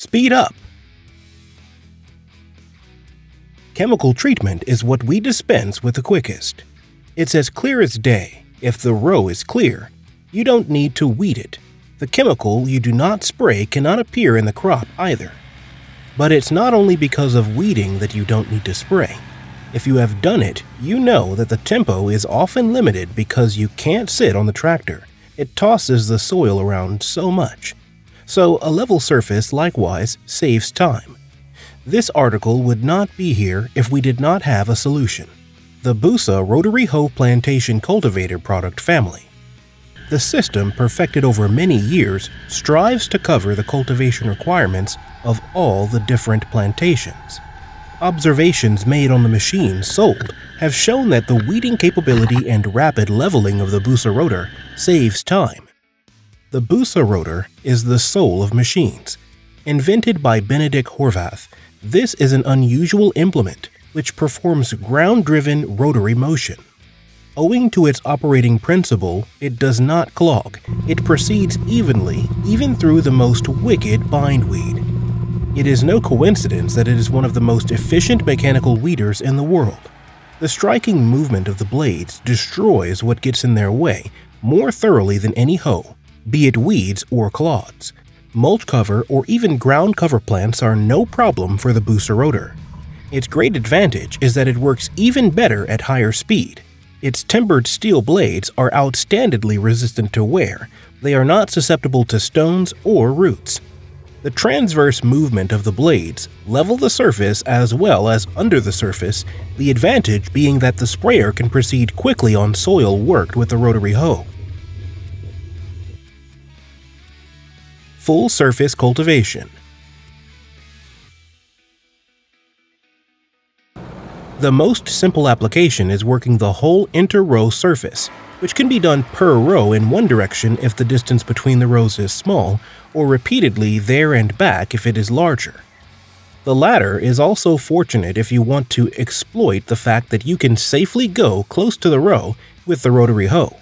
Speed up. Chemical treatment is what we dispense with the quickest. It's as clear as day. If the row is clear, you don't need to weed it. The chemical you do not spray cannot appear in the crop either. But it's not only because of weeding that you don't need to spray. If you have done it, you know that the tempo is often limited because you can't sit on the tractor. It tosses the soil around so much. So a level surface likewise saves time. This article would not be here if we did not have a solution. The Busa rotary hoe plantation cultivator product family. The system, perfected over many years, strives to cover the cultivation requirements of all the different plantations. Observations made on the machines sold have shown that the weeding capability and rapid leveling of the busarotor saves time. The busarotor is the soul of machines. Invented by Benedict Horvath, this is an unusual implement which performs ground-driven rotary motion. Owing to its operating principle, it does not clog. It proceeds evenly, even through the most wicked bindweed. It is no coincidence that it is one of the most efficient mechanical weeders in the world. The striking movement of the blades destroys what gets in their way more thoroughly than any hoe, be it weeds or clods. Mulch cover or even ground cover plants are no problem for the busarotor. Its great advantage is that it works even better at higher speed. Its tempered steel blades are outstandingly resistant to wear. They are not susceptible to stones or roots. The transverse movement of the blades level the surface as well as under the surface, the advantage being that the sprayer can proceed quickly on soil worked with the rotary hoe. Full surface cultivation. The most simple application is working the whole interrow surface, which can be done per row in one direction if the distance between the rows is small, or repeatedly there and back if it is larger. The latter is also fortunate if you want to exploit the fact that you can safely go close to the row with the rotary hoe.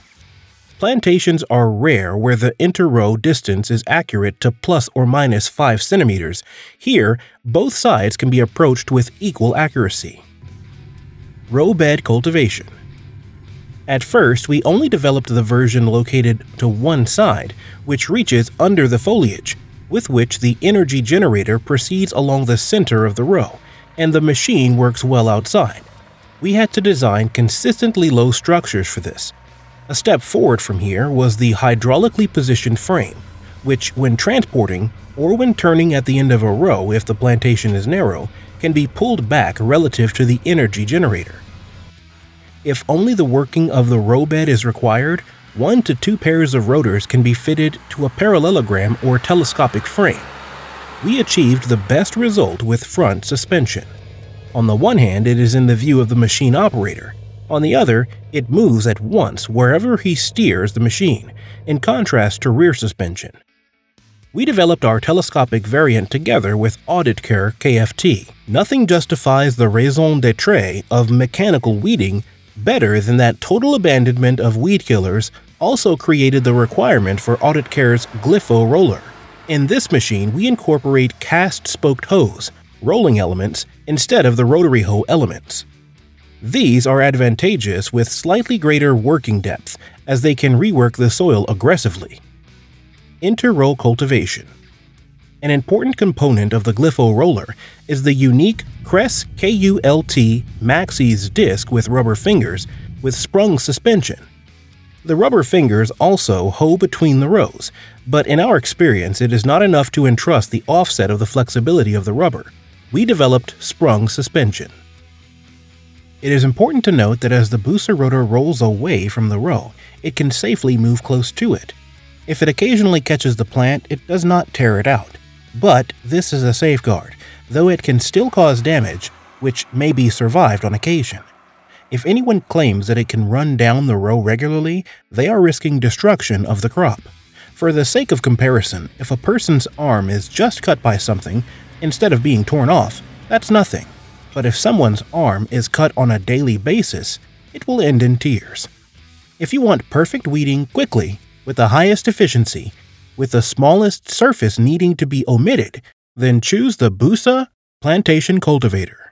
Plantations are rare where the interrow distance is accurate to plus or minus 5 centimeters. Here, both sides can be approached with equal accuracy. Rowbed cultivation. At first, we only developed the version located to one side, which reaches under the foliage, with which the energy generator proceeds along the center of the row, and the machine works well outside. We had to design consistently low structures for this. A step forward from here was the hydraulically positioned frame, which, when transporting or when turning at the end of a row if the plantation is narrow, can be pulled back relative to the energy generator. If only the working of the rowbed is required, 1 to 2 pairs of rotors can be fitted to a parallelogram or telescopic frame. We achieved the best result with front suspension. On the one hand, it is in the view of the machine operator. On the other, it moves at once wherever he steers the machine, in contrast to rear suspension. We developed our telescopic variant together with Audit Care KFT. Nothing justifies the raison d'etre of mechanical weeding better than that total abandonment of weed killers also created the requirement for Audit Care's Glypho roller. In this machine, we incorporate cast-spoked hoes, rolling elements, instead of the rotary hoe elements. These are advantageous with slightly greater working depth, as they can rework the soil aggressively. Interroll cultivation. An important component of the Glypho roller is the unique Cress KULT Maxis disc with rubber fingers with sprung suspension. The rubber fingers also hoe between the rows, but in our experience it is not enough to entrust the offset of the flexibility of the rubber. We developed sprung suspension. It is important to note that as the busarotor rolls away from the row, it can safely move close to it. If it occasionally catches the plant, it does not tear it out. But this is a safeguard, though it can still cause damage, which may be survived on occasion. If anyone claims that it can run down the row regularly, they are risking destruction of the crop. For the sake of comparison, if a person's arm is just cut by something, instead of being torn off, that's nothing. But if someone's arm is cut on a daily basis, it will end in tears. If you want perfect weeding quickly, with the highest efficiency, with the smallest surface needing to be omitted, Then choose the Busa plantation cultivator.